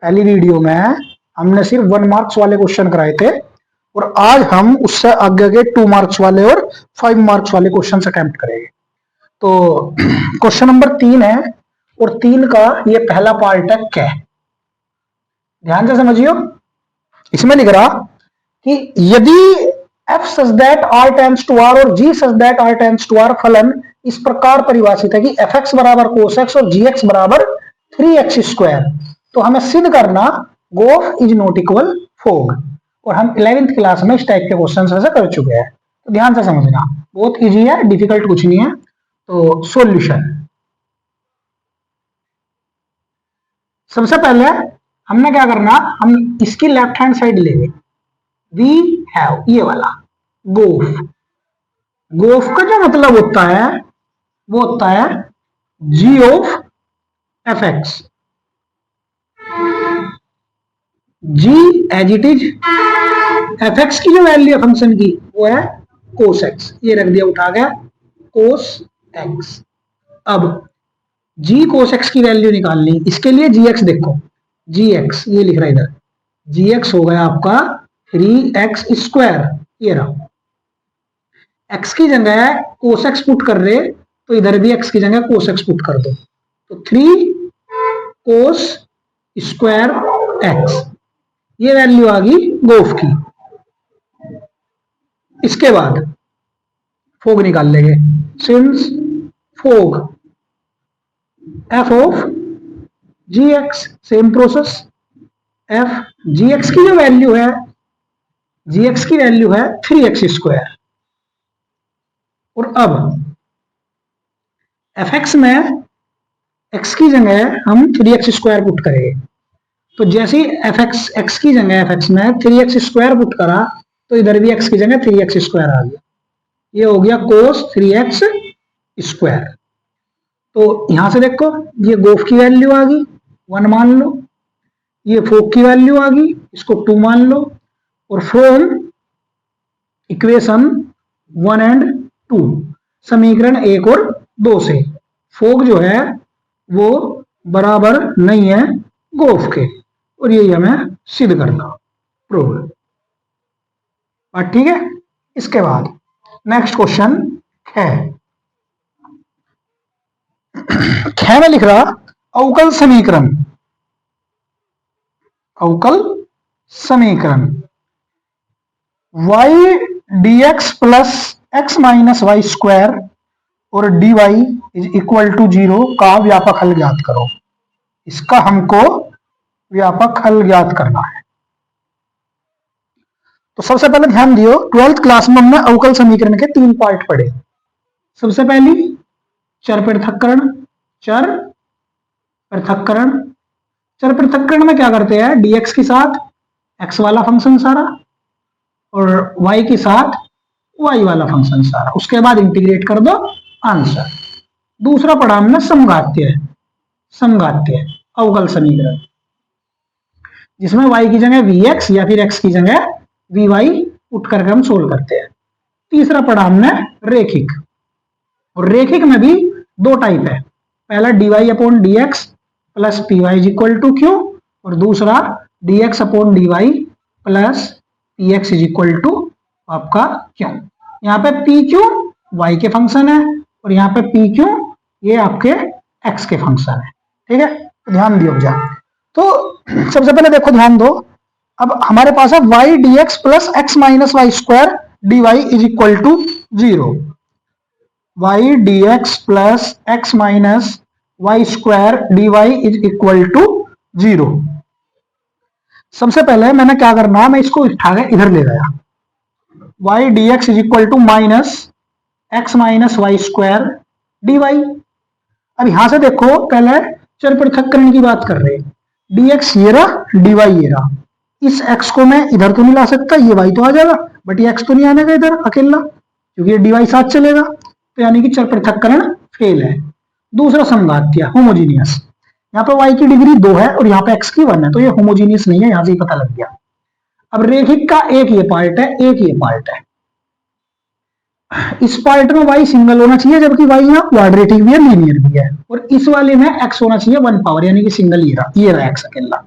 पहली वीडियो में हमने सिर्फ 1 मार्क्स वाले क्वेश्चन कराए थे और आज हम उससे आगे आगे 2 मार्क्स वाले और 5 मार्क्स वाले क्वेश्चन अटेम्प्ट करेंगे। तो क्वेश्चन नंबर 3 है और 3 का ये पहला पार्ट है क्या। ध्यान से समझियो। इसमें लिख रहा कि यदि f such that r tends to r और g such that r tends to r फलन इस प्रकार परिभाषित है कि fx बराबर cos x और gx बराबर 3x स्क्वायर, तो हमें सिद्ध करना गोफ इज नॉट इक्वल फोग। और हम 11th क्लास में इस टाइप के क्वेश्चन ऐसे कर चुके हैं, तो ध्यान से समझना, बहुत इजी है, डिफिकल्ट कुछ नहीं है। तो सॉल्यूशन, सबसे पहले हमने क्या करना, हम इसकी लेफ्ट हैंड साइड लेंगे। वी हैव, ये वाला गोफ। गोफ का जो मतलब होता है वो होता है g of fx। g as it is, fx की जो वैल्यू है फंक्शन की वो है cos x, ये रख दिया उठा गया cos x। अब g cos x की वैल्यू निकालनी, इसके लिए gx देखो, gx ये लिख रहा है इधर, gx हो गया आपका 3x स्क्वायर, ये रहा। x की जगह cos x पुट कर रहे तो इधर भी x की जगह cos x पुट कर दो, तो 3 cos स्क्वायर x, ये वैल्यू आ गई गोफ की। इसके बाद फोग निकाल लेंगे, since fog f of gx, same process, f gx की जो वैल्यू है, gx की वैल्यू है 3x स्क्वायर। और अब fx में x की जगह हम 3x स्क्वायर पुट करेंगे, तो जैसे ही fx x की जगह fx में 3x स्क्वायर पुट करा तो इधर भी x की जगह 3x स्क्वायर आ गया, ये हो गया cos 3x स्क्वायर। तो यहां से देखो, ये गोफ की वैल्यू आ गई 1 मान लो, ये फोग की वैल्यू आ गई, इसको 2 मान लो, और फ्रॉम इक्वेशन 1 एंड 2, समीकरण 1 और 2 से फोग जो है वो बराबर नहीं है गोफ के, और यही हमें सिद्ध करना, प्रूव। बात ठीक है। इसके बाद नेक्स्ट क्वेश्चन है, ख में लिख रहा अवकल समीकरण, अवकल समीकरण y dx plus x minus Y square और dy इज इक्वल टू 0 का व्यापक हल ज्ञात करो। इसका हमको व्यापक हल ज्ञात करना है। तो सबसे पहले ध्यान दियो, 12th क्लास में हमने अवकल समीकरण के 3 पार्ट पढ़े। सबसे पहली चर पृथक्करण, चर पृथक्करण। चर पृथक्करण में क्या करते हैं, dx के साथ x वाला फंक्शन सारा और y के साथ y वाला फंक्शन सारा, उसके बाद इंटीग्रेट कर दो, आंसर। दूसरा पढ़ा हमने समघात्य, समघात्य अवकल समीकरण, जिसमें y की जगह vx या फिर x की जगह vy उठ करके हम सोल्व करते हैं। तीसरा पढ़ा हमने रेखिक, और रेखिक में भी 2 टाइप है, पहला dy upon dx plus P Y is equal to Q, और दूसरा dx upon dy plus P X is equal to आपका क्यू। यहाँ पे पी क्यू y के फंक्शन है और यहाँ पे पी क्यू ये आपके x के फंक्शन है। ठीक है, तो ध्यान दियो जा। तो सबसे पहले देखो, ध्यान दो, अब हमारे पास है y dx plus x minus Y square dy is equal to 0। y dx plus x minus Y square dy is equal to 0। सबसे पहले मैंने क्या करना, मैं इसको उठा के इधर ले गया, y dx is equal to minus x minus Y square dy। अब यहां से देखो, पहले चर पृथक्करण की बात कर रहे हैं, dx ये रहा, dy ये रहा। इस x को मैं इधर तो नहीं ला सकता, ये y तो आ जाएगा, बट ये x तो नहीं आने का इधर अकेला, क्योंकि ये dy साथ चलेगा, तो यानी कि चर पृथक्करण फेल है। दूसरा समघात्य, होमोजीनियस, यहाँ पे y की डिग्री 2 है और यहाँ पे x की 1 है, तो ये होमोजीनियस नहीं है, यहां से ही पता लग गया। अब रेखिक का एक ये पार्ट है, एक ये पार्ट है, इस पार्ट में y सिंगल होना चाहिए, जबकि y यहाँ क्वाड्रेटिक भी है, लीनियर भी है, और इस वाले में x होना चाहिए 1 पावर, यानी कि सिंगल, ये रहा x अकेला।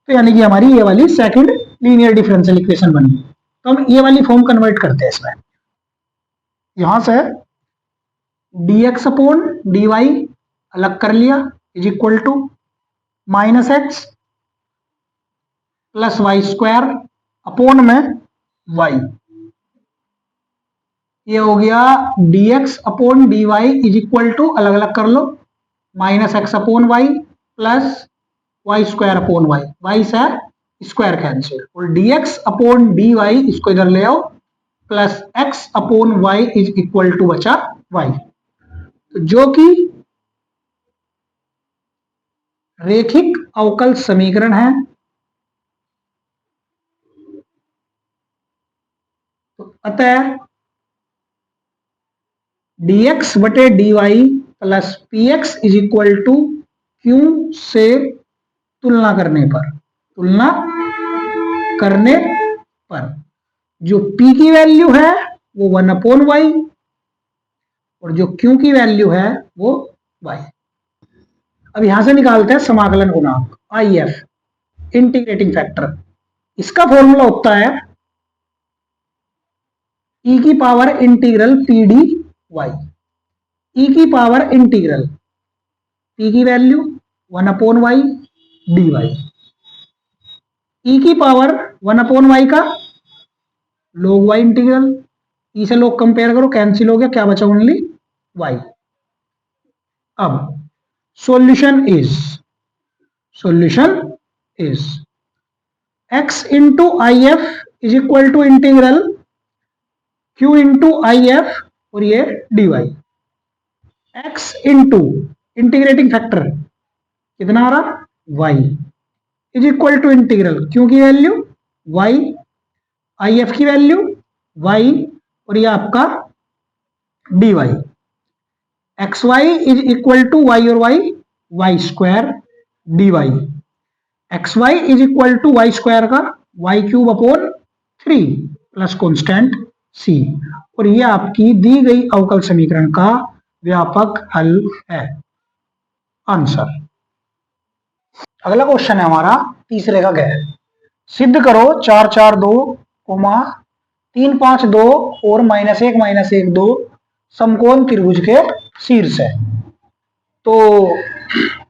तो यानी कि हमारी ये वाली सेकंड लीनियर डिफरेंशियल इक्वेशन बनी। तो हम ये वाली फॉर्म कन्वर्ट करते हैं इसमें। यहां से dx अपॉन dy अलग कर लिया is equal to -x plus Y square upon में y। ये हो गया dx upon dy is equal to, अलग अलग कर लो, -x upon Y plus Y square upon Y, Y से स्क्वायर कैंसिल, और dx अपॉन dy इसको इधर ले आओ, plus x upon Y is equal to बचा y, तो जो कि रेखिक अवकल समीकरण है। तो अतः dx बटे dy plus px is equal to q से तुलना करने पर जो p की वैल्यू है वो 1 अपॉन वाई और जो q की वैल्यू है वो y। अब यहां से निकालते हैं समाकलन गुणांक IF, इंटीग्रेटिंग फैक्टर। इसका फॉर्मूला होता है e की power integral pd y, e की पावर इंटीग्रल p की value 1 upon y dy, e की पावर 1 अपॉन y का log y इंटीग्रल, e से log कंपेयर करो, कैंसिल हो गया, क्या बचा, ओनली y। अब solution is x into IF is equal to integral q into IF और ये dy, x into integrating factor कितना आ रहा y is equal to integral q की वैल्यू y, IF की वैल्यू y और ये आपका dy, xy is equal to y और y square dy, xy is equal to y square का y cube upon 3 plus constant c, और ये आपकी दी गई अवकल समीकरण का व्यापक हल है, आंसर। अगला क्वेश्चन है हमारा तीसरे का गैर। सिद्ध करो 4 4 2, 3 5 2 और -1 -1 2 समकोण त्रिभुज के शीर्ष है। तो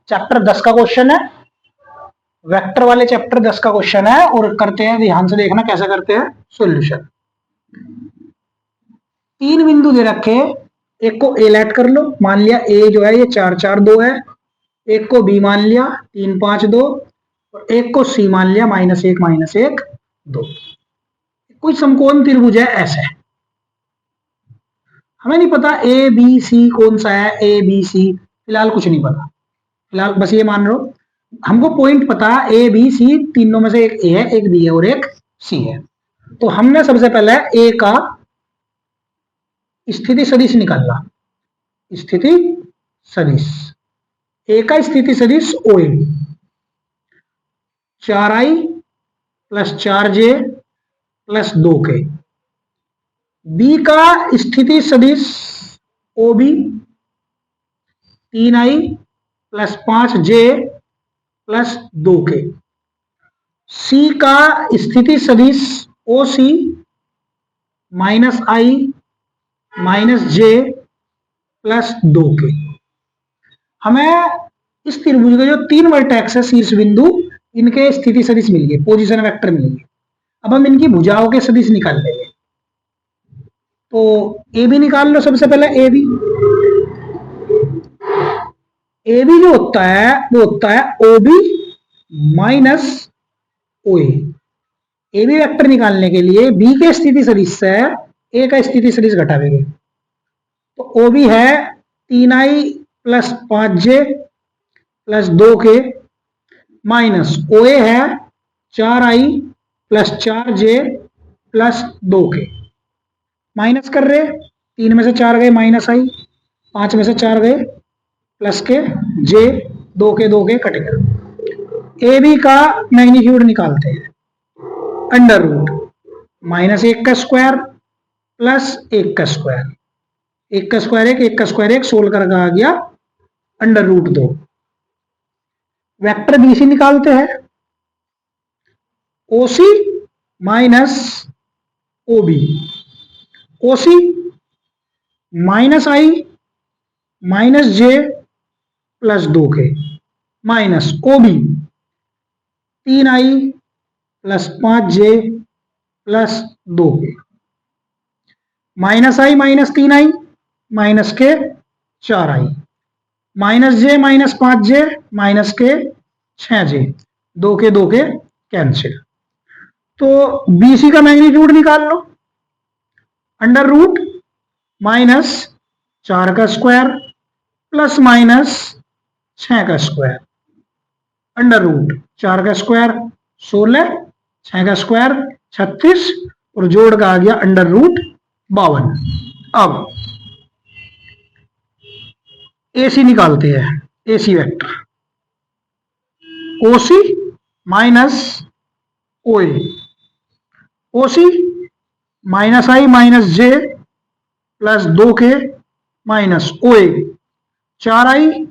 चैप्टर 10 का क्वेश्चन है, वेक्टर वाले चैप्टर 10 का क्वेश्चन है, और करते हैं, ध्यान से देखना कैसे करते हैं सॉल्यूशन। 3 बिंदु दे रखे, एक को ए लेट कर लो, मान लिया ए जो है ये 4 4 2 है, एक को बी मान लिया 3 5 2 और एक को सी मान लिया -1 -1 2। कोई समकोण त्रिभुज है ऐसे, हमें नहीं पता ए बी सी कौन सा है, ए बी सी फिलहाल कुछ नहीं पता, फिलहाल बस ये मान लो हमको पॉइंट पता ए बी सी, तीनों में से एक ए है, एक बी है और एक सी है। तो हमने सबसे पहले ए का स्थिति सदिश निकाला, स्थिति सदिश ए का स्थिति सदिश O A, 4i plus 4j plus 2k। B का स्थिति सदिश O B, 3i plus 5j plus 2k। C का स्थिति सदिश O C, -i -j plus 2k। हमें इस त्रिभुज के जो 3 वर्टेक्स है शीर्ष बिंदु, इनके स्थिति सदिश मिल गए, पोजीशन वेक्टर मिल गए। अब हम इनकी भुजाओं के सदिश निकाल लेंगे। तो ए बी निकाल लो सबसे पहले, ए बी जो होता है वो होता है O B minus O A B vector निकालने के लिए बी के स्थिति सदिश से ए का स्थिति सदिश घटावेंगे। तो ओ बी है 3i plus 5j plus 2k minus O A है 4i plus 4j plus 2k। Minus कर रहे, 3 में से 4 गए -i, 5 में से 4 गए प्लस के, j 2k कट गया। ए बी का मैग्नीट्यूड निकालते हैं, अंडर रूट -1 का स्क्वायर प्लस 1 का स्क्वायर, 1 का स्क्वायर 1, 1 का स्क्वायर 1, सोल्व करके आ गया under root 2। Vector B C निकालते हैं, OC minus OB, OC minus i minus j plus 2k minus OB 3i plus 5j plus 2k minus i minus 3i minus k 4i minus J minus 5j minus के 6j 2k cancel. तो BC का magnitude निकाल लो, under root minus 4 का square plus minus 6 का square, under root 4 का square 16, 6 का square 36 और जोड़ का आ गया अंडर रूट 52। अब AC निकालते हैं, AC vector OC minus OA, OC minus i minus j plus 2k minus OA 4i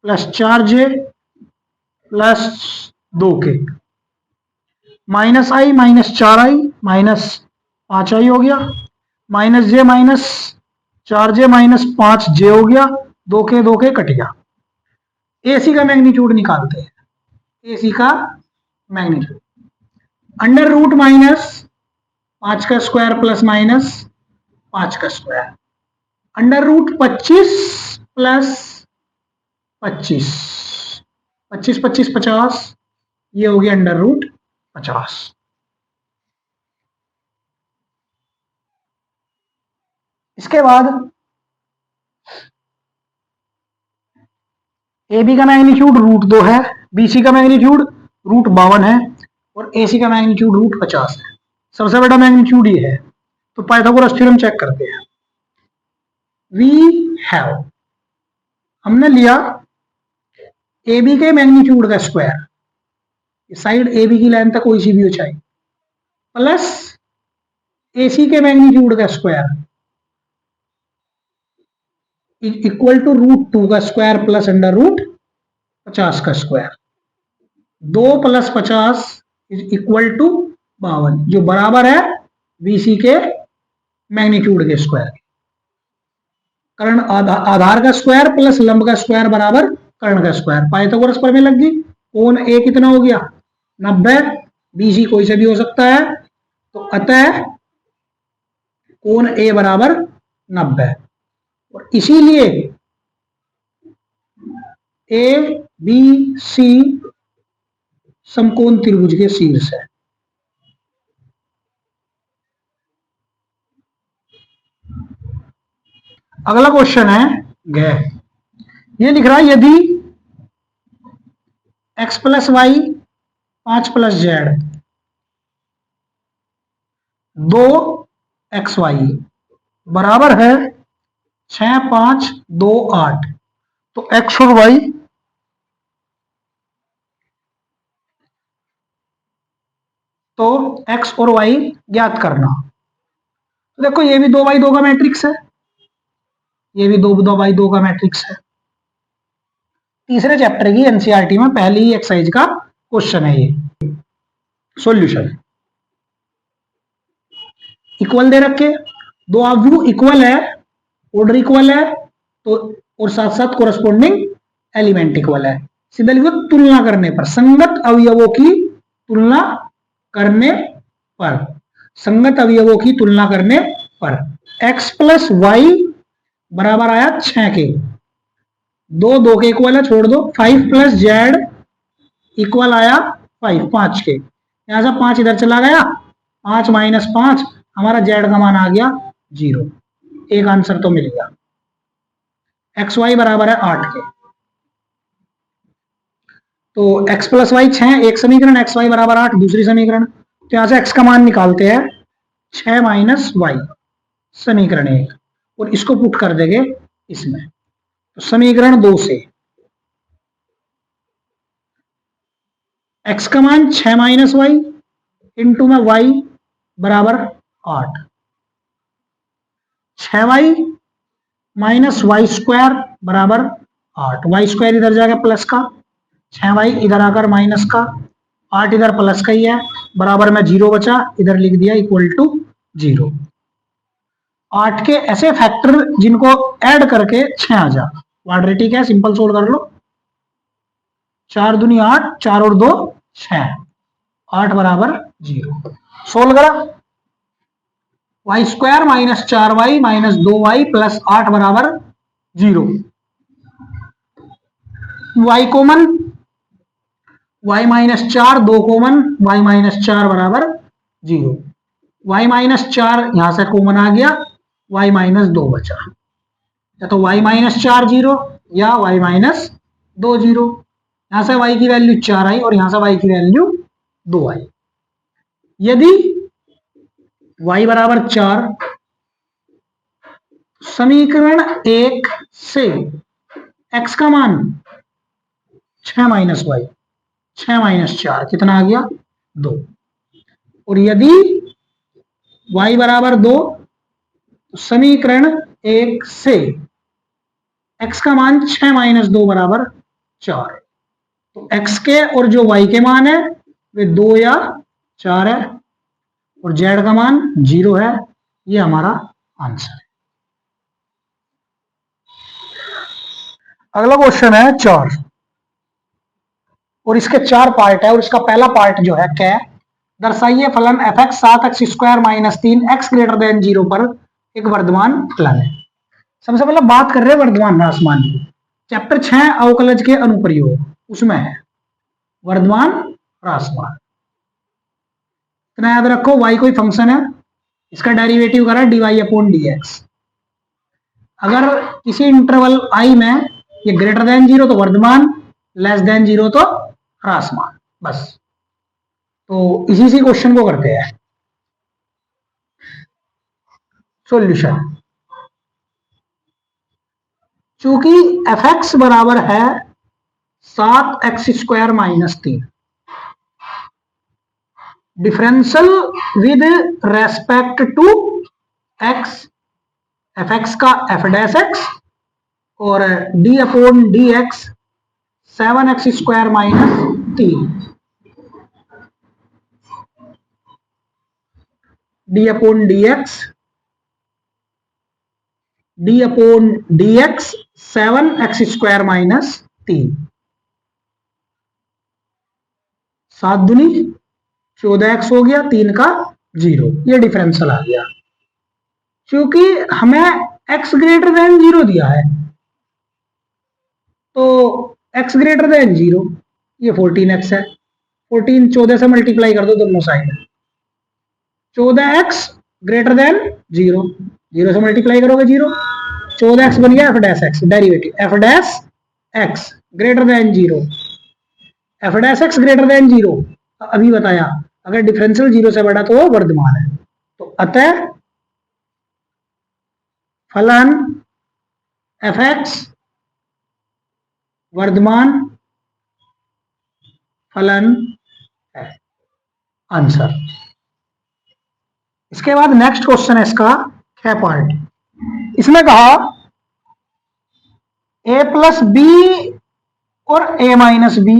plus 4j plus 2k minus i minus 4i minus 5i हो गया, माइनस जे माइनस 4j माइनस 5j हो गया, 2k cut गया। AC का magnitude निकालते हैं, AC का magnitude under root minus 5 का स्क्वायर प्लस माइनस 5 का स्क्वायर, अंडर रूट 25 प्लस 25, 25 25 50, ये हो गया अंडर रूट 50। इसके बाद AB का मैग्नीट्यूड रूट 2 है, BC का मैग्नीट्यूड रूट 52 है और AC का मैग्नीट्यूड रूट 50 है। सबसे बड़ा मैग्नीट्यूड ये है। तो पाइथागोरस थ्योरम चेक करते हैं। वी हैव, हमने लिया AB के मैग्नीट्यूड का स्क्वायर, साइड AB की लाइन तक कोई सी भी ऊंचाई, प्लस AC के मैग्नीट्यूड का स्क्वायर इक्वल टू रूट 2 का स्क्वायर प्लस अंडर रूट 50 का square, 2 plus 50 is equal to 52, जो बराबर है BC के मैग्नीट्यूड के स्क्वायर। कर्ण आधार का स्क्वायर प्लस लंब का स्क्वायर बराबर कर्ण का स्क्वायर। पाइथागोरस प्रमेय लग गई। कोण A कितना हो गया 90, BC कोई से भी हो सकता है, तो अतः कोण A बराबर 90 और इसीलिए ABC समकोण त्रिभुज के शीर्ष है। अगला क्वेश्चन है ये लिख रहा है यदि x plus Y 5 plus Z 2xy बराबर है 6 5 2 8, तो x और y ज्ञात करना। तो देखो ये भी 2x2 का मैट्रिक्स है, ये भी 2x2 का मैट्रिक्स है। तीसरे चैप्टर की एनसीईआरटी में पहली ही एक्सरसाइज का क्वेश्चन है ये। सॉल्यूशन इक्वल दे रखे, दो अवयव इक्वल है, ऑर्डर इक्वल है, तो और साथ साथ कोरस्पोंडिंग एलिमेंट इक्वल है। सीधा लिखो तुलना करने पर, संगत अवयवों की तुलना करने पर, संगत अवयवों की तुलना करने पर x प्लस वाई बराबर आया 6 के, 2 के इक्वल है छोड़ दो, 5 प्लस जेड इक्वल आया 5 के, यहां से 5 इधर चला गया, 5 माइनस 5 हमारा जेड का मान आ गया 0, एक आंसर तो मिल गया। एक्स वाई बराबर है 8 के, तो x प्लस वाई 6 एक समीकरण, एक्स वाई बराबर 8 दूसरी समीकरण। तो यहां से x का मान निकालते हैं 6 माइनस वाई समीकरण 1 और इसको पुट कर देंगे इसमें, तो समीकरण 2 से x का मान 6 माइनस वाई इंटू में y बराबर 8, 6y माइनस वाई स्क्वायर बराबर 8, वाई स्क्वायर इधर जाएगा प्लस का, 6y इधर आकर माइनस का, 8 इधर प्लस का ही है, बराबर में 0 बचा, इधर लिख दिया इक्वल टू 0। 8 के ऐसे फैक्टर जिनको ऐड करके 6 आ जा, क्वाड्रेटिक है, सिंपल सोल्व कर लो। 4 दूनी 8, 4 और 2 6, 8 बराबर 0। सोल्व करा, y square minus 4y minus 2y plus 8 बराबर 0। y common, y minus 4, 2 common, y minus 4 बराबर 0। y माइनस 4 यहां से कॉमन आ गया, y माइनस 2 बचा, या तो y माइनस 4 0 या y माइनस 2 0। यहां से y की वैल्यू 4 आई और यहां से y की वैल्यू 2 आई। यदि y बराबर 4, समीकरण 1 से x का मान 6 माइनस वाई, 6 माइनस 4 कितना आ गया 2। और यदि y बराबर 2, तो समीकरण 1 से x का मान 6 माइनस 2 बराबर 4। तो x के और जो y के मान है वे 2 या 4 है, और z का मान 0 है। ये हमारा आंसर है। अगला क्वेश्चन है 4, और इसके 4 पार्ट है, और इसका पहला पार्ट जो है क्या, दर्शाइए फलन f(x) 7x square minus 3x greater than 0 पर एक वर्धमान फलन है। सबसे पहले बात कर रहे हैं वर्धमान ह्रासमान की। चैप्टर 6 अवकलज के अनुप्रयोग, उसमें है वर्धमान ह्रासमान। इतना याद रखो, y कोई फंक्शन है, इसका डेरिवेटिव करा dy/dx। अगर किसी इंटरवल i में ये ग्रेटर देन 0 तो वर्धमान, लेस देन 0 तो ह्रासमान, बस। तो इसी सी क्वेश्चन को करते हैं सॉल्यूशन। चूंकि f(x) बराबर है 7x square minus 3, differential with respect to x, f(x) का f'(x) और d/dx 7x square minus 3, d/dx 7x square minus 3। 7 दूनी 14x हो गया, 3 का 0, ये डिफरेंशियल आ गया। क्योंकि हमें x ग्रेटर देन 0 दिया है, तो x ग्रेटर देन 0 ये 14x है। 14 14 से मल्टीप्लाई कर दो दोनों साइड, 14x ग्रेटर देन 0, 0 से मल्टीप्लाई करोगे 0, 14x बन गया f'(x), derivative f'(x) greater than 0, f'(x) greater than 0। अभी बताया अगर डिफरेंशियल 0 से बड़ा तो वो वर्धमान है। तो अतः फलन f(x) वर्धमान फलन है, आंसर। इसके बाद नेक्स्ट क्वेश्चन है इसका 6 पार्ट। इसमें कहा a प्लस बी और a माइनस बी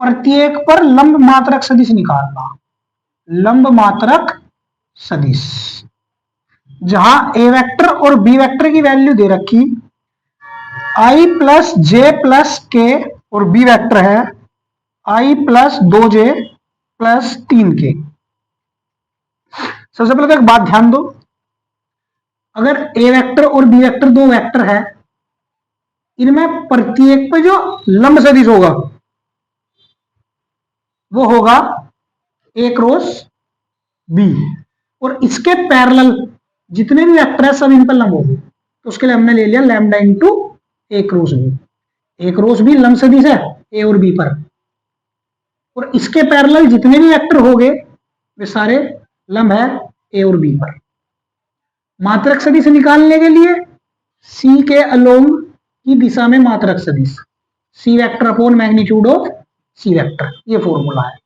प्रत्येक पर लंब मात्रक सदिश निकालना। लंब मात्रक सदिश, जहां a वेक्टर और b वेक्टर की वैल्यू दे रखी, i प्लस जे प्लस के, और b वेक्टर है i plus 2j plus 3k। सबसे पहले तो एक बात ध्यान दो, अगर a वेक्टर और b वेक्टर दो वेक्टर है, इनमें प्रत्येक पे जो लंब सदिश होगा वो होगा a क्रॉस b, और इसके पैरेलल जितने भी वेक्टर है सब इन पर लंब होंगे। तो उसके लिए हमने ले लिया lambda into a cross b। a cross b लंब सदिश है a और b पर, और इसके पैरेलल जितने भी वेक्टर होंगे वे सारे लंब है a और b पर। मात्रक सदिश निकालने के लिए c के अलोंग की दिशा में मात्रक सदिश, c vector upon magnitude of c vector, ये फॉर्मूला है।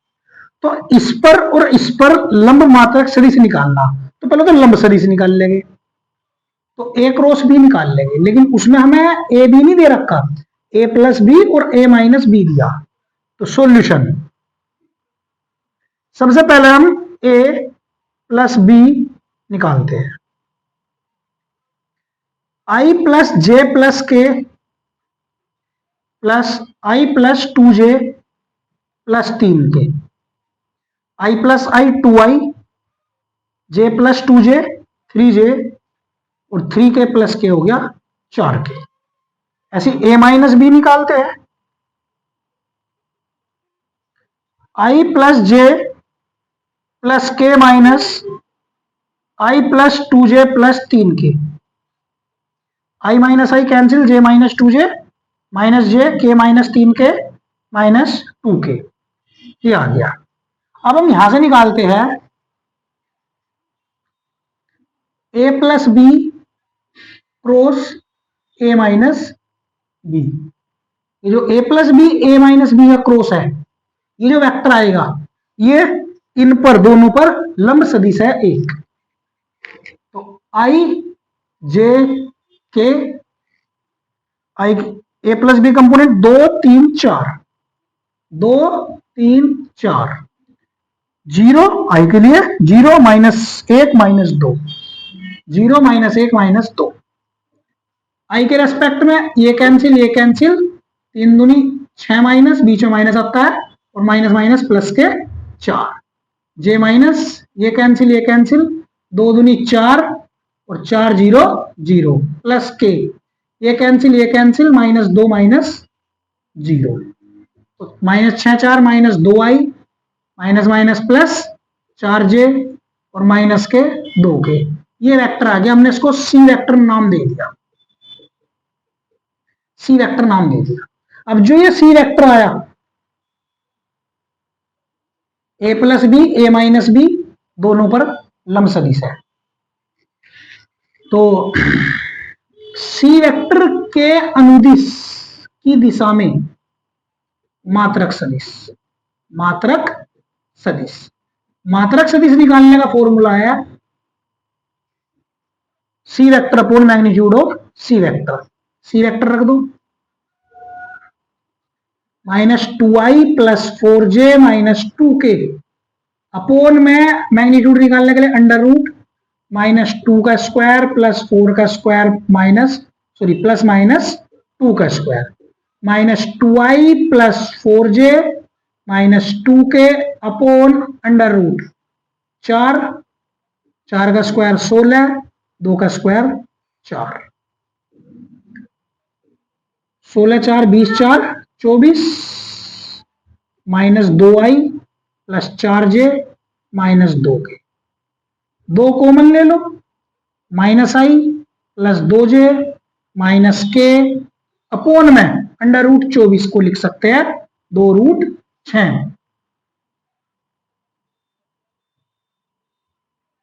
तो इस पर और इस पर लंब मात्रक सदिश निकालना, तो पहले तो लंब सदिश निकाल लेंगे, तो a क्रॉस b निकाल लेंगे, लेकिन उसमें हमें a b नहीं दे रखा, a प्लस b और a माइनस b दिया। तो सॉल्यूशन सबसे पहले हम a प्लस बी निकालते हैं। i प्लस जे प्लस के plus i plus 2j plus 3k, i plus I 2i, j plus 2j 3j और 3k प्लस के हो गया 4k। ऐसे a माइनस बी निकालते हैं। i plus j plus k minus i plus 2j plus 3k, i minus i cancel, j minus 2j minus j, k minus 3k minus 2k, ये आ गया। अब हम यहां से निकालते हैं a plus b cross a minus b. ये जो a plus b a minus b का क्रॉस है, ये जो वेक्टर आएगा ये इन पर दोनों पर लंब सदिश है एक। तो i j के आई ए प्लस बी कंपोनेंट 2 3 4, 2 3 4, 0 आई के लिए 0 माइनस 1 माइनस 2, 0 माइनस 1 माइनस 2, आई के रेस्पेक्ट में ये कैंसिल, 3 दूनी 6 माइनस, बीच में माइनस आता है और माइनस माइनस प्लस के 4, जे माइनस ये कैंसिल, 2 दूनी 4 और 4 0 0 प्लस के ये कैंसिल, माइनस 2 माइनस 0, तो minus 6 4 minus 2i minus minus plus 4j और माइनस के 2k, ये वेक्टर आ गया। हमने इसको सी वेक्टर नाम दे दिया, सी वेक्टर नाम दे दिया। अब जो ये सी वेक्टर आया a plus b a minus b दोनों पर लंब सदिश है, तो सी वेक्टर के अनुदिश की दिशा में मात्रक सदिश, मात्रक सदिश, मात्रक सदिश निकालने का फॉर्मूला है C vector upon magnitude of C vector. C vector रख दो, minus 2i plus 4j minus 2k upon में मैग्नीट्यूड निकालने के लिए अंडर रूट माइनस 2 का स्क्वायर प्लस 4 का स्क्वायर प्लस माइनस 2 का square minus 2i plus 4j minus 2k upon under root 4, 4 का स्क्वायर 16, 2 का square 4, 16 4 20 4 24 minus 2i plus 4j minus 2k, 2 common ले लो, minus i plus 2j minus k upon में under root 24 को लिख सकते हैं 2 रूट 6,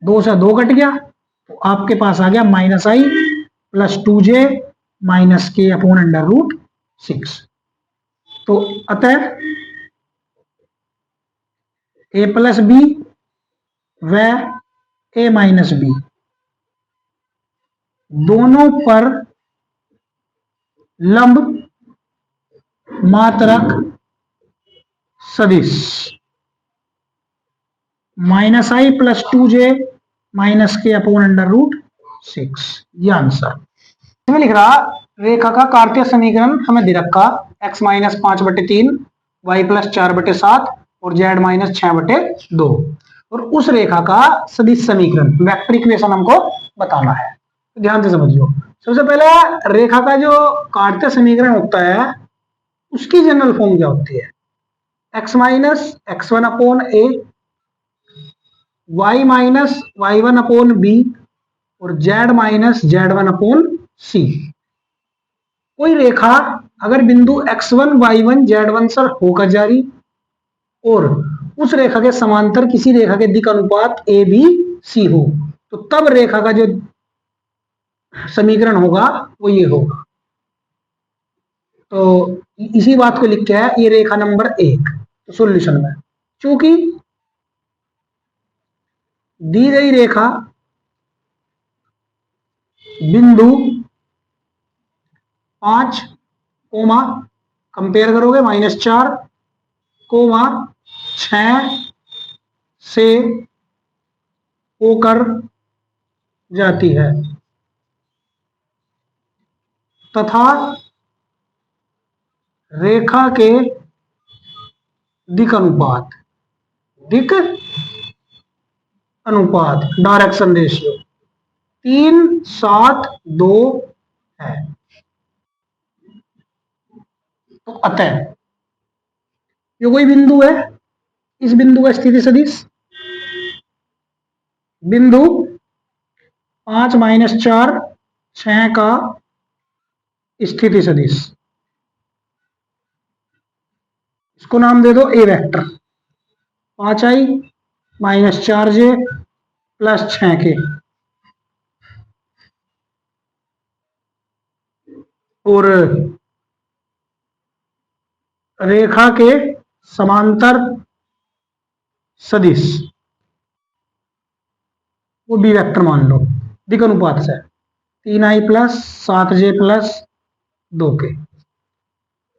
2 से 2 कट गया तो आपके पास आ गया minus i plus 2j minus k upon under root 6। तो अतः a प्लस बी व a माइनस बी दोनों पर लंब मात्रक सदिश minus i plus 2j minus k upon under root 6, ये आंसर। इसमें लिख रहा रेखा का कार्तीय समीकरण हमें दे रखा x माइनस 5/3, y प्लस 4/7 और z माइनस 6/2 और उस रेखा का सदिश समीकरण वेक्टर इक्वेशन हमको बताना है। तो ध्यान से समझियो। सबसे पहले रेखा का जो कार्तीय समीकरण होता है उसकी जनरल फॉर्म क्या होती है, x minus x1 upon a, y minus y1 upon b और z minus z1 upon c। कोई रेखा अगर बिंदु x1 y1 z1 से होकर जा रही और उस रेखा के समांतर किसी रेखा के दिक् अनुपात ए बी सी हो तो तब रेखा का जो समीकरण होगा वो ये होगा। तो इसी बात को लिख के है ये रेखा नंबर 1। तो सॉल्यूशन में चूंकि दी गई रेखा बिंदु 5 कोमा कंपेयर करोगे -4 कोमा 6 से होकर जाती है तथा रेखा के दिक अनुपात डायरेक्शन रेशियो 3:7:2 है। तो अतः ये कोई बिंदु है, इस बिंदु का स्थिति सदिश बिंदु 5 - 4 6 का स्थिति सदिश, इसको नाम दे दो ए वेक्टर। 5i - 4j + 6k और रेखा के समांतर सदिश वो बी वेक्टर मान लो दिक अनुपात से 3i + 7j + 2k।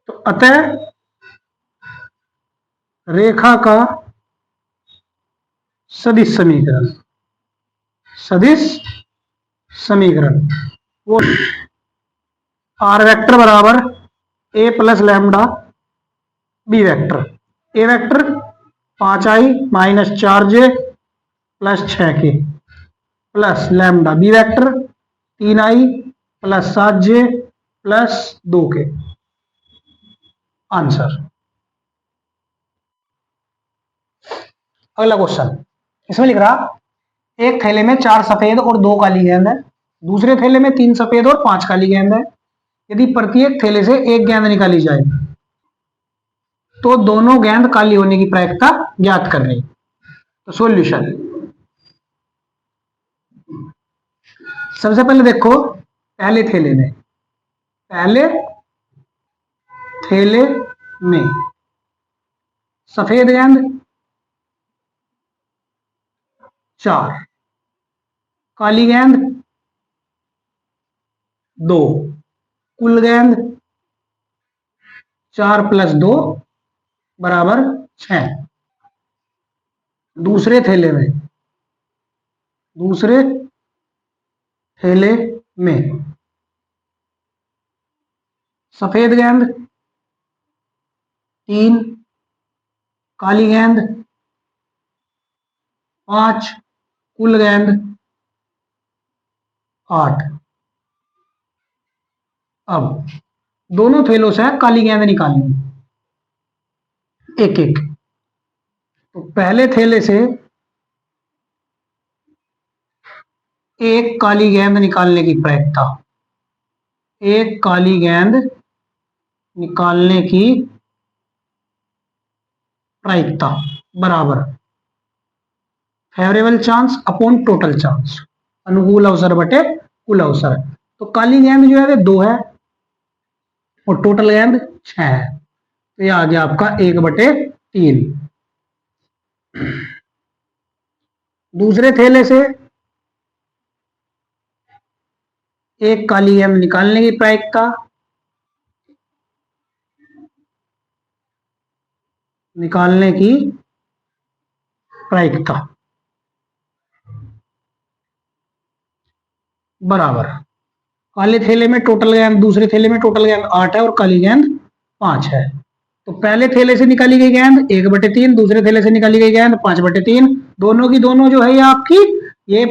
तो अतः रेखा का सदिश समीकरण वो आर वेक्टर बराबर A + lambda B vector. A vector 5i - 4j + 6k plus lambda, B vector 3i + 7j + 2k। Answer. अगला क्वेश्चन इसमें लिख रहा एक थैले में 4 सफेद और 2 काली गेंद है, दूसरे थैले में 3 सफेद और 5 काली गेंद है। यदि प्रत्येक थैले से एक गेंद निकाली जाए तो दोनों गेंद काली होने की प्रायिकता ज्ञात करनी। तो सॉल्यूशन, सबसे पहले देखो पहले थैले में सफेद गेंद 4, काली गेंद 2, कुल गेंद 4 + 2 = 6। दूसरे थैले में सफेद गेंद 3, काली गेंद 5, कुल गेंद 8। अब दोनों थैलों से काली गेंद निकालनी एक एक। तो पहले थैले से एक काली गेंद निकालने की प्रायिकता, एक काली गेंद निकालने की प्रायिकता बराबर favourable chance upon total chance, अनुकूल अवसर बटे कुल अवसर। तो काली गेंद जो है 2 है और टोटल गेंद 6 है, तो यह आ गया आपका 1/3। दूसरे थैले से एक काली गेंद निकालने की प्रायिकता बराबर काले थैले में टोटल गेंद, दूसरे थैले में टोटल गेंद 8 है और काली गेंद 5 है। तो पहले थैले से निकाली गई गेंद 1/3, दूसरे थैले से निकाली गई गेंद 5/3। दोनों की दोनों जो है ये आपकी ये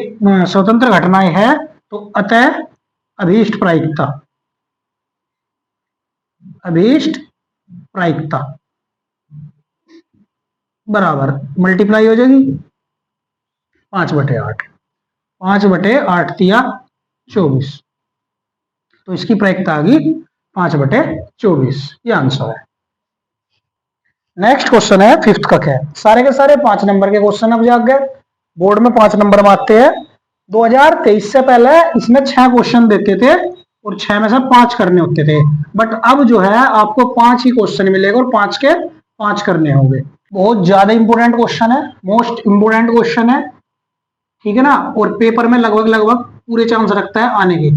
स्वतंत्र घटनाएं है। तो अतः अभीष्ट प्रायिकता बराबर मल्टीप्लाई हो जाएगी 5/8, 5/8 तिया 24। तो इसकी प्रायिकता आ गई 5/24। ये आंसर है। नेक्स्ट क्वेश्चन है 5th का क्या है, सारे के सारे 5 नंबर के क्वेश्चन अब जाग गए। बोर्ड में 5 नंबर में आते हैं। 2023 से पहले इसमें 6 क्वेश्चन देते थे और 6 में से 5 करने होते थे, बट अब जो है आपको 5 ही क्वेश्चन मिलेगा और 5 के 5 करने होंगे। बहुत ज्यादा इंपोर्टेंट क्वेश्चन है, मोस्ट इंपोर्टेंट क्वेश्चन है, ठीक है ना। और पेपर में लगभग पूरे चांस रखता है आने के,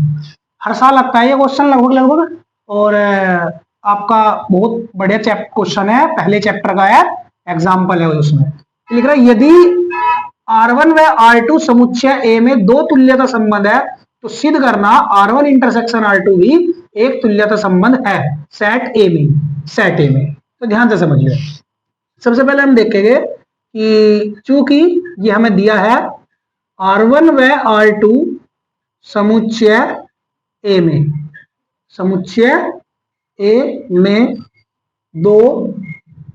हर साल आता है ये क्वेश्चन लगभग। और आपका बहुत बढ़िया क्वेश्चन है, पहले चैप्टर का है, एग्जाम्पल है उसमें लिख रहा है यदि R1 व R2 समुच्चय ए में दो तुल्यता संबंध है, तो सिद्ध करना R1 इंटरसेक्शन R2 भी एक तुल्यता संबंध है सेट ए में। तो ध्यान से समझिए। सबसे पहले हम देखेंगे कि चूंकि ये हमें दिया है R1 व R2 समुच्चय ए में दो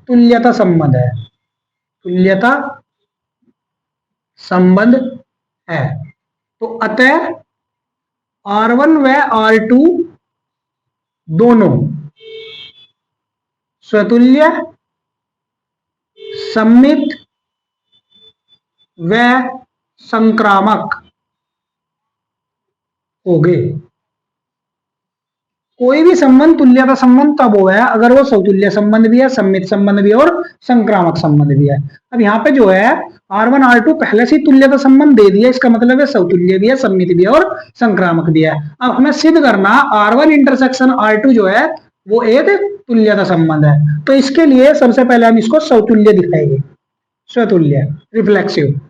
तुल्यता संबंध है, तो अतः R1 व R2 दोनों स्वतुल्य, सममित व संक्रामक हो गए। कोई भी संबंध तुल्यता संबंध तब हो है अगर वो स्वतुल्य संबंध भी है, सममित संबंध भी है और संक्रामक संबंध भी है। अब यहाँ पे जो है R1 R2 पहले से तुल्यता संबंध दे दिया, इसका मतलब है स्वतुल्य भी है, सममित भी है और संक्रामक भी है। अब हमें सिद्ध करना R1 इंटरसेक्शन R2 जो है वो एक तुल्यता संबंध है, तो इसके लिए सबसे पहले हम इसको स्वतुल्य दिखाएंगे, स्वतुल्य रिफ्लेक्सिव।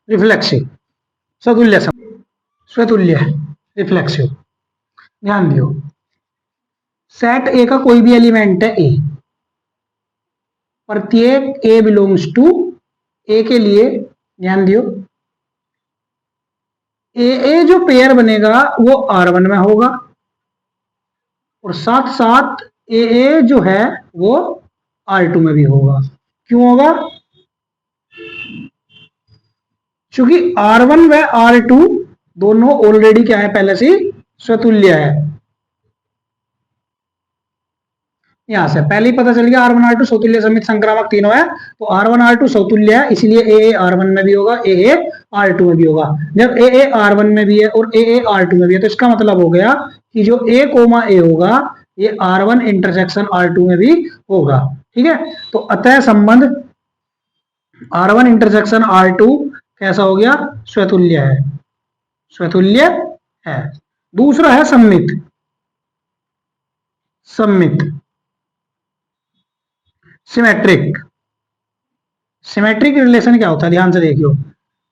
रिफ्लेक्सिव स्वतुल्य रिफ्लेक्सिव। ध्यान दियो, सेट ए का कोई भी एलिमेंट है ए, प्रत्येक ए बिलोंग्स टू ए के लिए ध्यान दियो ए जो पेयर बनेगा वो R1 में होगा और साथ साथ ए जो है वो R2 में भी होगा। क्यों होगा? क्योंकि R1 व R2 दोनों ऑलरेडी क्या है, पहले से स्वतुल्य है। यहां से पहले ही पता चल गया R1 R2 स्वतुल्य, सममित, संक्रामक तीनों है, तो R1 R2 स्वतुल्य है, इसलिए ए R1 में भी होगा, ए R2 में भी होगा। जब ए R1 में भी है और ए R2 में भी है, तो इसका मतलब हो गया कि जो ए कोमा ए होगा ये R1 इंटरसेक्शन R2 में भी होगा। ठीक है, तो अतः संबंध R1 इंटरसेक्शन R2 कैसा हो गया? स्वतुल्य है, स्वतुल्य है। दूसरा है सममित। सिमेट्रिक रिलेशन क्या होता है? ध्यान से देखियो,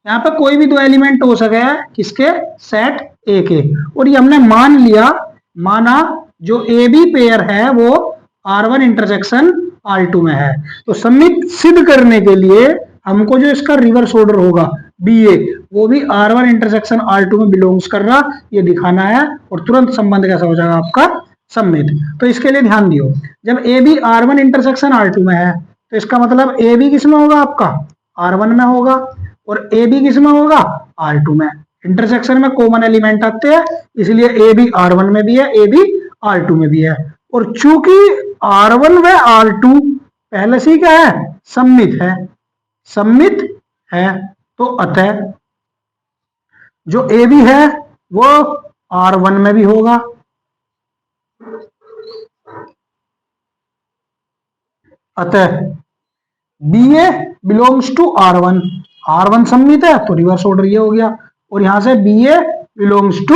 यहाँ पे कोई भी दो एलिमेंट हो सके है किसके? सेट ए के, और ये हमने माना जो ए बी पेयर है वो R1 इंटरसेक्शन R2 में है। तो सममित सिद्ध करने के लिए हमको जो इसका रिवर्स ऑर्डर होगा BA वो भी R1 इंटरसेक्शन R2 में बिलोंग्स कर रहा, ये दिखाना है, और तुरंत संबंध कैसा हो जाएगा आपका? सममित। तो इसके लिए ध्यान दियो, जब A B R1 intersection R2 में है तो इसका मतलब ए बी किस में होगा? आपका R1 में होगा, और ए बी किस में होगा? R2 में। इंटरसेक्शन में कॉमन एलिमेंट आते हैं, इसलिए ए बी R1 में भी है, ए बी R2 में भी है। और चूंकि R1 व R2 पहले से क्या है? सममित है, तो अतः जो ए बी है वो R1 में भी होगा, अतः BA बिलोंग्स टू R1 सममित है, तो रिवर्स ऑर्डर ये हो गया, और यहां से BA बिलोंग्स टू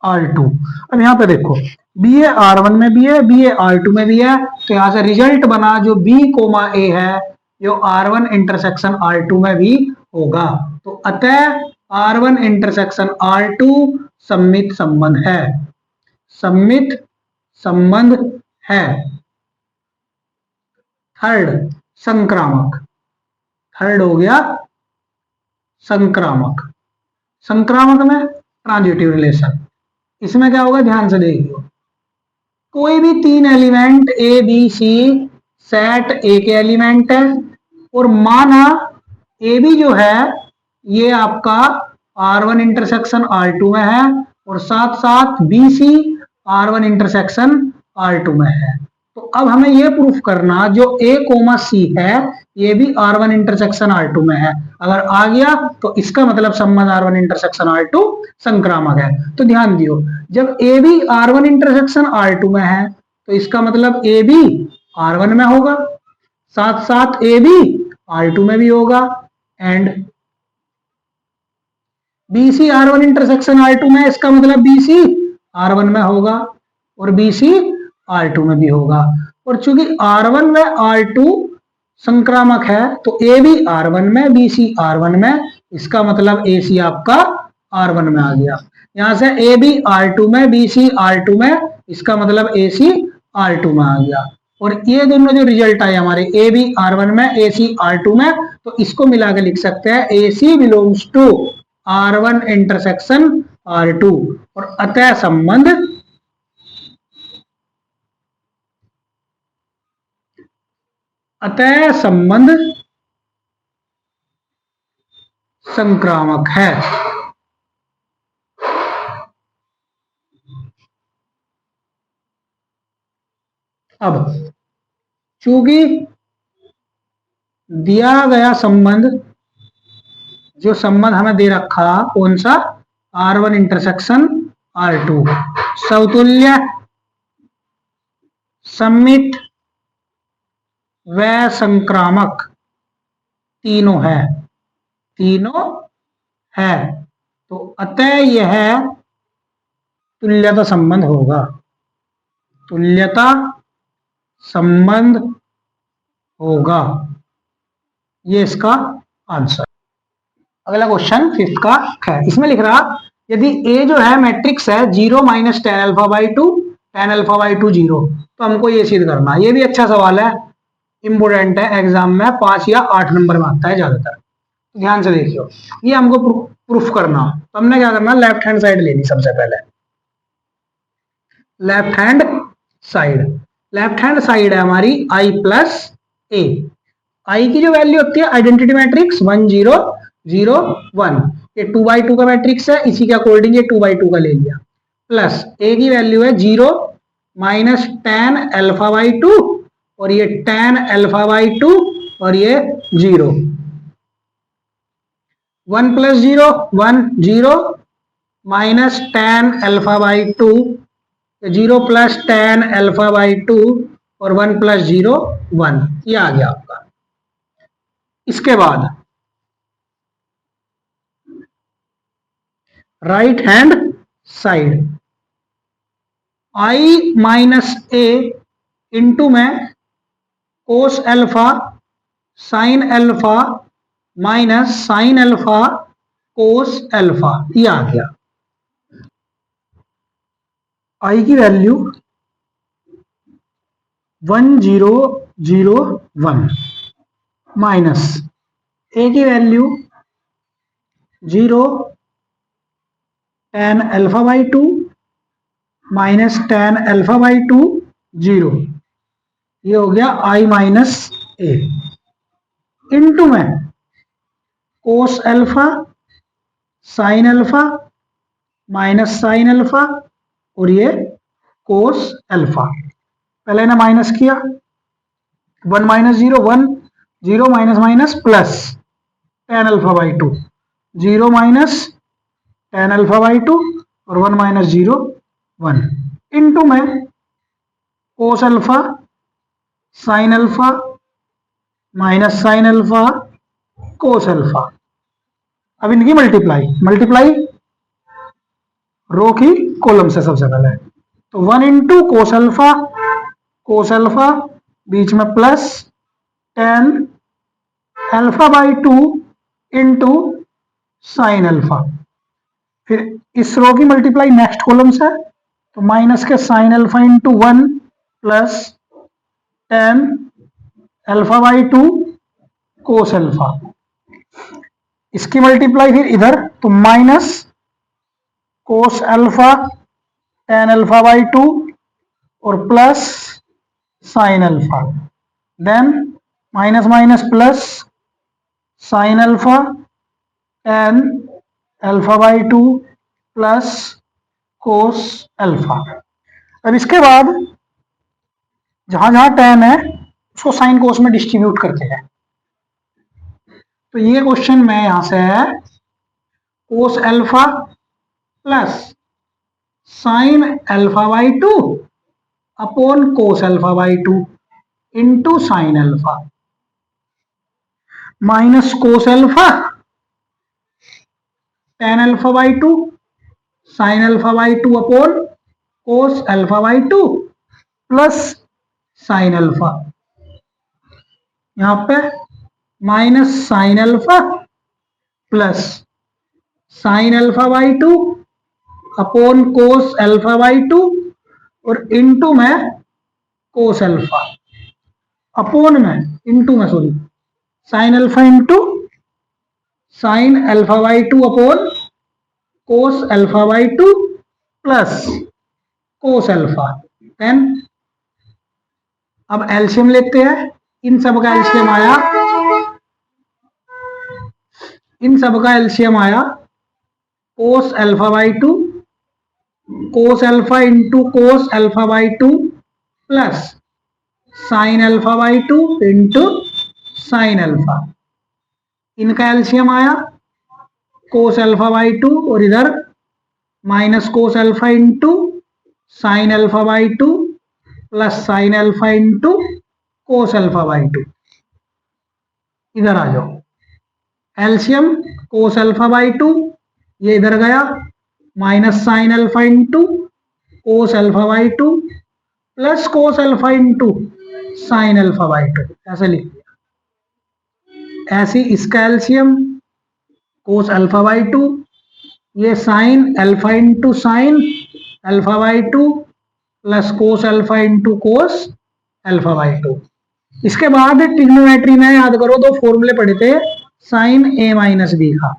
R2। अब यहां पे देखो BA R1 में भी है, BA R2 में भी है, तो यहां से रिजल्ट बना जो B कोमा A है जो R1 इंटरसेक्शन R2 में भी होगा, तो अतः R1 इंटरसेक्शन R2 सममित संबंध है। थर्ड हो गया संक्रामक में ट्रांजिटिव रिलेशन। इसमें क्या होगा? ध्यान से देखियो, कोई भी तीन element a b c set A के एलिमेंट है, और माना ए बी जो है ये आपका R1 इंटरसेक्शन R2 में है, और साथ साथ B C R1 intersection R2 में है। तो अब हमें ये प्रूफ करना जो A कोमा C है ये भी R1 इंटरसेक्शन R2 में है। अगर आ गया तो इसका मतलब संबंध R1 इंटरसेक्शन R2 संक्रामक है। तो ध्यान दियो, जब A भी R1 इंटरसेक्शन R2 में है तो इसका मतलब A भी R1 में होगा, साथ साथ A भी R2 में भी होगा, and BC R1 intersection R2 में, इसका मतलब BC R1 में होगा और BC R2 में भी होगा। और चूंकि R1 में R2 संक्रामक है तो A भी R1 में BC R1 में, इसका मतलब AC आपका R1 में आ गया। यहां से A भी R2 में BC R2 में, इसका मतलब AC R2 में आ गया। और ये दोनों जो रिजल्ट आए हमारे A भी R1 में AC R2 में, तो इसको मिला के लिख सकते हैं AC belongs to R1 intersection R2। और अतः संबंध संक्रामक है। अब चूंकि दिया गया संबंध, जो संबंध हमें दे रखा कौन सा, R1 इंटरसेक्शन R2, समतुल्य, सममित व संक्रामक तीनों है, तो अतः यह तुल्यता संबंध होगा। तुल्यता संबंध होगा, ये इसका आंसर। अगला क्वेश्चन 5th का है, इसमें लिख रहा यदि A जो है मैट्रिक्स है 0 minus tan alpha by 2 tan alpha by 2 0, तो हमको ये सिद्ध करना है। ये भी अच्छा सवाल है, इंपोर्टेंट है, एग्जाम में 5 या 8 नंबर में आता है ज्यादातर। ध्यान से देखियो, ये हमको प्रूफ करना। तो हमने क्या करना, लेफ्ट हैंड साइड लेनी सबसे पहले। लेफ्ट हैंड साइड है हमारी I प्लस A। I की जो वैल्यू होती है आइडेंटिटी मैट्रिक्स 1 0 0 1, ये 2/2 का मैट्रिक्स है, इसी के अकॉर्डिंग ये 2/2 का ले लिया। प्लस A की वैल्यू है 0 माइनस tan अल्फा बाई 2, और ये tan अल्फा बाई 2, और ये 0। 1 plus 0 1 0 minus tan alpha by 2, 0 plus tan alpha by 2, और 1 प्लस 0 1, ये आ गया आपका। इसके बाद right hand side I minus A into में cos alpha sine alpha minus sine alpha cos alpha, ये आ गया। I की वैल्यू 1 0 0 1 माइनस A की value 0 tan alpha by 2 minus tan alpha by 2 0, ये हो गया I माइनस A इंटू में cos alpha sine alpha minus sine alpha, और ये कोस अल्फा। पहले ने माइनस किया, 1 minus 0 1 0 minus minus plus tan alpha by 2 0 minus tan alpha by 2, और 1 माइनस 0 1 इंटू में cos alpha sine alpha minus sine alpha cos alpha. अब इनकी multiply रो की कॉलम से सबसे पहले, तो 1 इंटू कोस अल्फा बीच में plus tan alpha by 2 into sine alpha. फिर इस रो की मल्टीप्लाई नेक्स्ट कॉलम से, तो माइनस के sine alpha into 1 plus tan alpha by 2 cos alpha. इसकी मल्टीप्लाई फिर इधर, तो minus cos alpha tan alpha by 2 और plus sine alpha, then minus minus plus sine alpha tan alpha by 2 plus cos alpha. अब इसके बाद जहां जहां tan है उसको साइन कोस में डिस्ट्रीब्यूट करते हैं। तो ये क्वेश्चन में यहां से है cos alpha plus sine alpha by 2 upon cos alpha by 2 into sine alpha minus cos alpha tan alpha by to sign alpha by two upon cos alpha by two plus sine alpha, यहां पे minus sine alpha plus sine alpha by two upon cos alpha by two और into में cos alpha, upon में into में sorry sine alpha into sine alpha by two upon cos alpha by two plus cos alpha. Then अब LCM लेते हैं, इन सब का LCM आया, इन सब का एलसीएम आया कोस alpha by to, cos alpha into cos alpha by two plus sine alpha by two into sine alpha, इनका एलसीएम आया कोस अल्फा बाई टू और इधर minus cos alpha into sine alpha by two plus sine alpha into cos alpha by to. इधर आ जाओ, LCM cos alpha by two, ये इधर गया minus sine alpha into cos alpha by two plus cos alpha into sine alpha by two, ऐसे लिख दिया। ऐसे इसका LCM cos alpha by two, ये sine alpha into sine alpha by two plus cos alpha into cos alpha by two. इसके बाद trigonometry में याद करो दो फॉर्मूले पढ़े थे साइन ए माइनस बी का,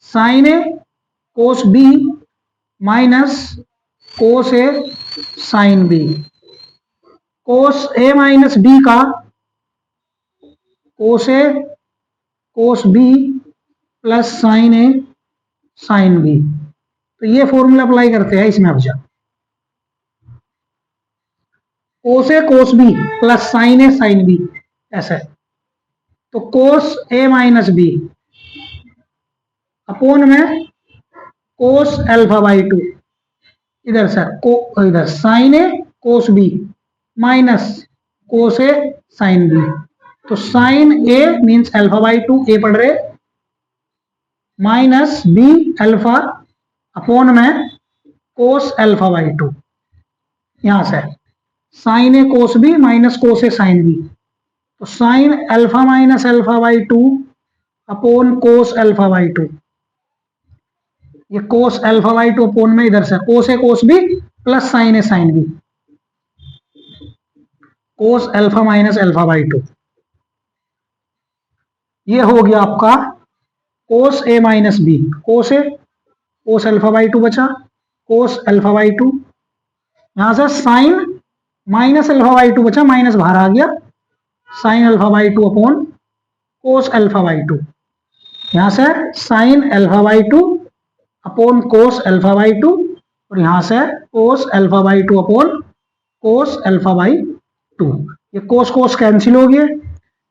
sign A cos B minus cos A sine B, cos A minus b का कोस A cos B plus sine A sine B. तो ये फॉर्मूला अप्लाई करते हैं इसमें। अब जा कोस A cos B plus sine A sine B, ऐसा है। तो कोस ए माइनस बी अपोन में कोस अल्फा बाई टू, इधर से इधर sign A cos B minus cos A sine B. तो sine A means alpha by two, A पढ़ रहे, माइनस बी अल्फा अपोन में कोस अल्फा बाई टू, यहां से sine A cos B minus cos A sine B. तो sine alpha minus alpha by two upon cos alpha by two, ये cos alpha by two upon में इधर से cos A cos B plus sine A sine B, cos alpha minus alpha by two. ये हो गया आपका cos A minus B, cos A cos alpha by two बचा, cos alpha by two, यहां से sign minus alpha by two बचा, minus बाहर आ गया, sine alpha by two upon cos alpha by two, यहां से sine alpha by two upon cos alpha by two और यहां से cos alpha by two upon cos alpha by two. ये कोस कोस कैंसिल हो गए,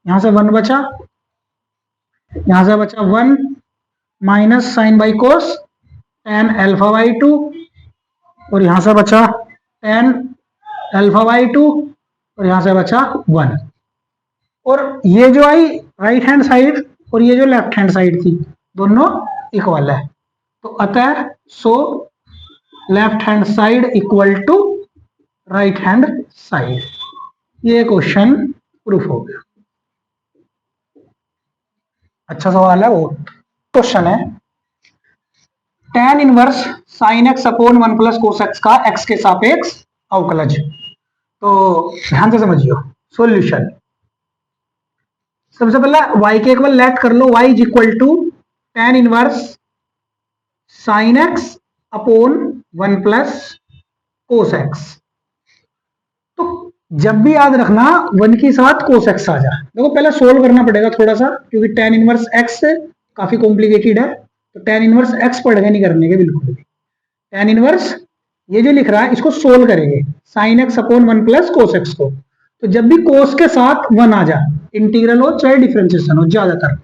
यहां से वन बचा, यहां से बचा one minus sine by cos tan alpha by two और यहां से बचा टेन अल्फा बाई टू और यहां से बचा वन। और ये जो आई राइट हैंड साइड और ये जो लेफ्ट हैंड साइड थी दोनों इक्वल है, तो अतः so left hand side equal to right hand side. ये क्वेश्चन प्रूफ हो गया। अच्छा सवाल है। वो क्वेश्चन है tan inverse sine x upon one plus cos x का एक्स के सापेक्ष अवकलज। तो ध्यान से समझियो सॉल्यूशन। सबसे पहले y के एक बार लेट कर लो, y is equal to tan inverse sine x upon one plus cos x. तो जब भी याद रखना वन के साथ कोस एक्स आ जाए। देखो पहले सोल्व करना पड़ेगा थोड़ा सा, क्योंकि tan इनवर्स एक्स काफी कॉम्प्लिकेटेड है, तो tan इनवर्स एक्स पड़ेगा नहीं करने के बिल्कुल भी। tan इनवर्स ये जो लिख रहा है इसको सोल्व करेंगे sign x upon one plus cos x को। तो जब भी कोस के साथ वन आ जाए, इंटीग्रल हो चाहे डिफरेंशिएशन हो, ज्यादातर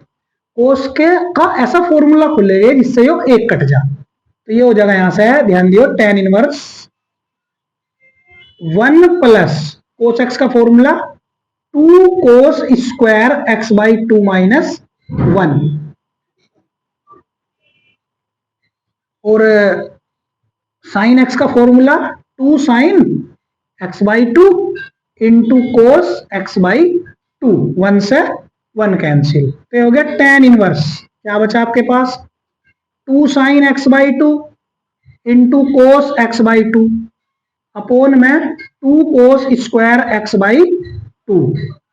कोस के का ऐसा फॉर्मूला खुलेगा जिससे वो एक कट जाए। तो ये हो जाएगा यहां से, ध्यान दियो, tan inverse one plus cos x का formula two cos square x by two minus one. और साइन एक्स का formula 2 sine x by 2 into cos x by 2, 1 से 1 कैंसिल, तो हो गया tan इनवर्स। क्या बचा आपके पास? 2 sine x by 2 into cos x by 2 upon में 2 कोस स्क्वायर एक्स बाई 2,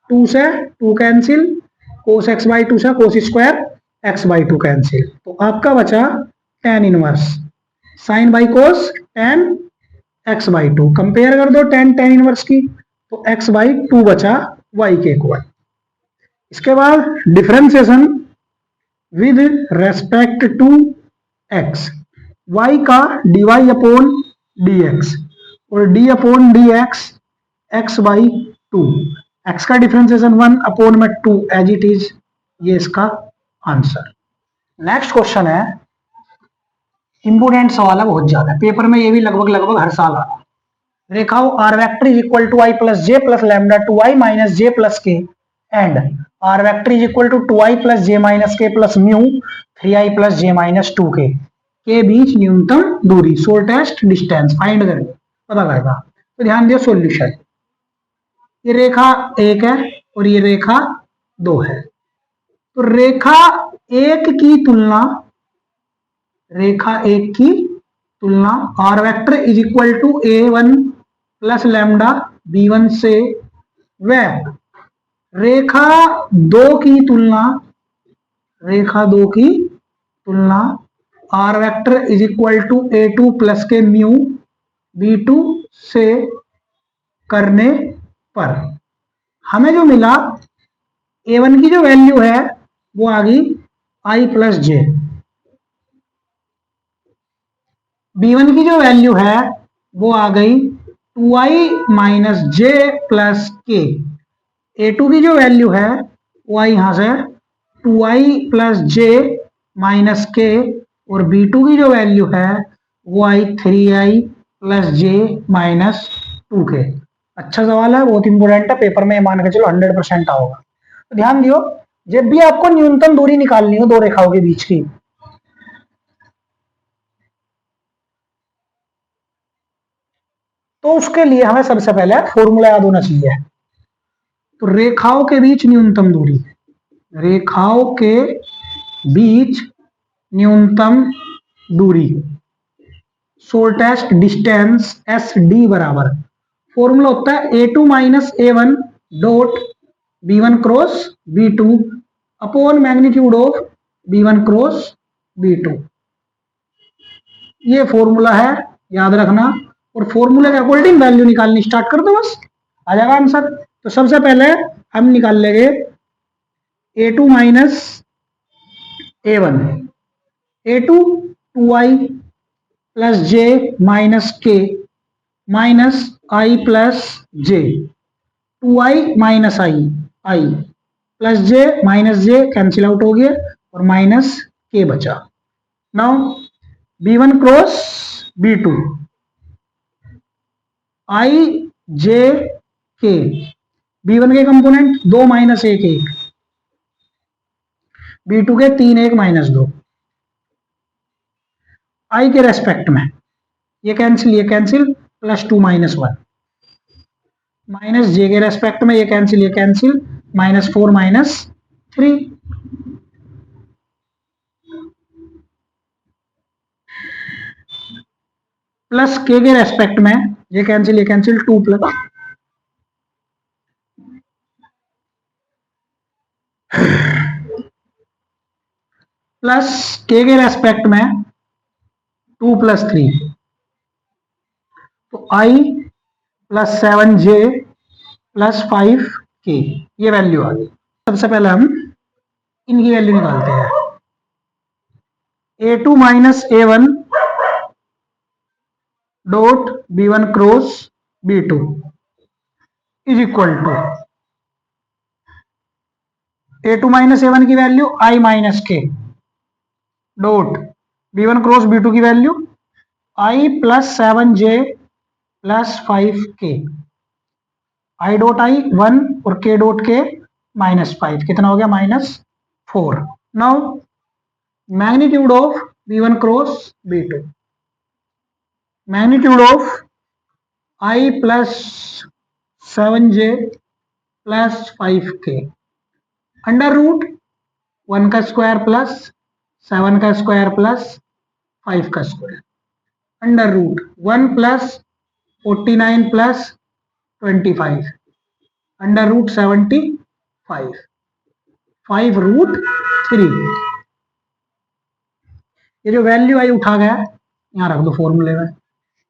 2 से 2 कैंसिल, कोस एक्स बाई 2 से कोस स्क्वायर एक्स बाई 2 कैंसिल, तो आपका बचा tan inverse sign by cos tan x by 2। Compare कर दो tan इनवर्स की, तो x बाई 2 बचा y के इक्वल। इसके बाद differentiation with respect to x, y का dy अपॉन dx और d अपॉन dx x बाई 2, x का डिफरेंशिएशन 1 अपॉन में 2 एज इट इज, ये इसका आंसर। नेक्स्ट क्वेश्चन है, इंपोर्टेंट सवाल है बहुत ज्यादा, पेपर में ये भी लगभग हर साल आ रहा है। रेखाओं R vector is equal to i plus j plus lambda two i minus j plus k and R vector is equal to 2i plus j minus k plus mu 3i plus j minus 2 k बीच न्यूनतम दूरी, shortest distance find करें, पता लगेगा। तो ध्यान दियो solution, ये रेखा 1 है और ये रेखा 2 है, तो रेखा 1 की तुलना r vector is equal to a1 plus lambda b1 से, व रेखा 2 की तुलना r vector is equal to a2 plus के म्यू b2 से करने पर हमें जो मिला, a1 की जो वैल्यू है वो आ गई i प्लस जे, b1 की जो वैल्यू है वो आ गई 2i माइनस जे प्लस के, a2 की जो वैल्यू है वो आई यहां से 2i प्लस जे माइनस के, और b2 की जो वैल्यू है वो आई 3i प्लस जे माइनस 2 के। अच्छा सवाल है, बहुत इंपॉर्टेंट है, पेपर में मान के चलो 100% आओगा। तो ध्यान दियो, जब भी आपको न्यूनतम दूरी निकालनी हो दो रेखाओं के बीच की, तो उसके लिए हमें सबसे पहले फॉर्मूला याद होना चाहिए। तो रेखाओं के बीच न्यूनतम दूरी, रेखाओं के बीच न्यूनतम दूरी, शॉर्टेस्ट डिस्टेंस एस डी बराबर, फॉर्मूला होता है a2 minus a1 dot b1 cross b2 upon magnitude of b1 cross b2, ये फॉर्मूला है, याद रखना। और फॉर्मूले के अकॉर्डिंग वैल्यू निकालनी स्टार्ट कर दो, बस आ जाएगा आंसर। तो सबसे पहले हम निकाल लेंगे a2 minus a1, a2 2i plus j minus k minus i plus j, 2i minus i plus j minus j cancel out हो गया और माइनस के बचा। नाउ b1 क्रॉस b2, आई जे के, b1 के कंपोनेंट 2 माइनस 1 1, b2 के 3 1 minus 2, आई के respect में ये cancel plus 2 minus 1, minus j के रेस्पेक्ट में ये कैंसिल माइनस 4 माइनस 3, प्लस के रेस्पेक्ट में ये कैंसिल 2 प्लस के रेस्पेक्ट में 2 प्लस 3, तो आई प्लस 7j प्लस 5k, ये वैल्यू आ गई। सबसे पहले हम इनकी वैल्यू निकालते हैं, a2 minus a1 dot b1 cross b2 is equal to a2 minus a1 की value i minus k dot b1 cross b2 की value i plus 7j plus 5k, i dot i 1 और k dot k minus 5, कितना हो गया minus 4। Now magnitude of b1 cross b2, magnitude of i plus 7j plus 5k under root 1 का square plus 7 का square plus 5 का square under root 1 plus 49 plus 25 under root 75 5 root 3। ये जो value आई उठा गया यहां रख दो फॉर्मूले में,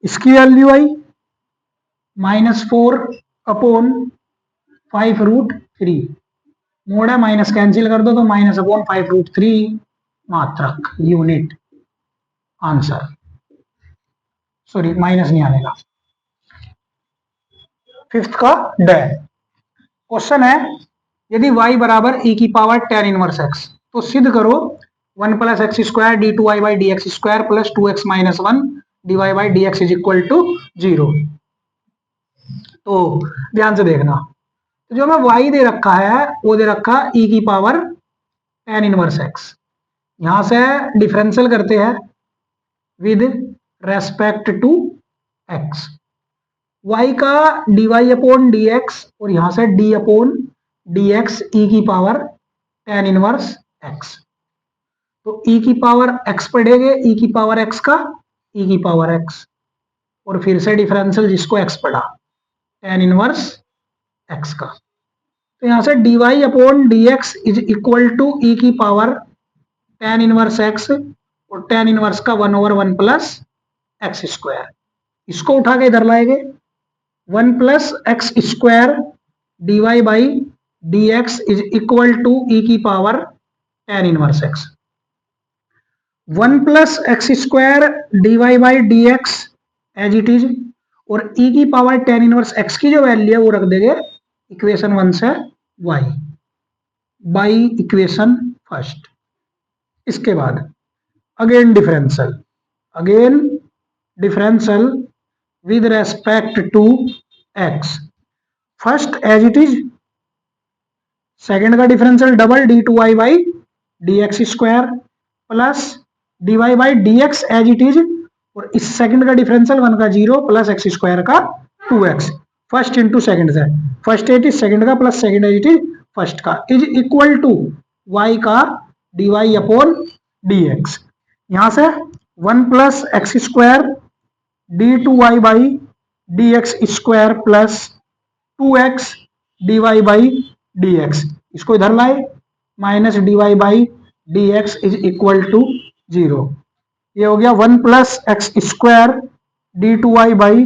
इसकी वैल्यू आई -4 अपॉन 5 रूट 3, मोड है माइनस कैंसिल कर दो तो माइनस अपॉन 5 रूट 3 मात्रक यूनिट आंसर, सॉरी माइनस नहीं आनेगा। फिफ्थ का डे क्वेश्चन है यदि y बराबर e की पावर tan इनवर्स x तो सिद्ध करो 1 plus x square d two y by d x square plus 2x minus 1 d y by d x is equal to 0। तो ध्यान से देखना, तो जो हमें y दे रखा है वो दे रखा e की पावर tan इनवर्स x, यहां से डिफरेंशियल करते हैं with respect to x, y का dy अपॉन dx और यहां से d अपॉन dx e की पावर tan इनवर्स x, तो e की पावर x पढ़ेंगे, e की पावर x का e की पावर x और फिर से डिफरेंशियल जिसको x पढ़ा tan इनवर्स x का, तो यहां से dy upon dx is equal to e की पावर tan इनवर्स x और tan इनवर्स का 1/1 प्लस एक्स स्क्वायर, इसको उठा के इधर लाएंगे 1 plus x square d y by d x is equal to e की power tan inverse x, 1 plus x square d y by d x as it is और e की power tan inverse x की जो value है वो रख देंगे equation 1 से y बाई इक्वेशन फर्स्ट। इसके बाद again differential with respect to x, first as it is, second का differential double d two y by d x square plus d y by d x as it is और इस second का differential 1 का 0 plus x square का 2x, first into second से, first at is second का plus second as it is first का is equal to y का d y upon d x, यहां से 1 plus x square d two y by d x square plus 2x d y by d x, इसको इधर लाए minus d y by d x is equal to 0, ये हो गया 1 plus x square d two y by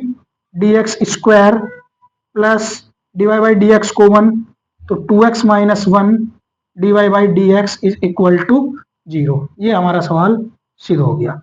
d x square plus d y by d x common तो 2x minus 1 d y by d x is equal to 0। ये हमारा सवाल सिद्ध हो गया।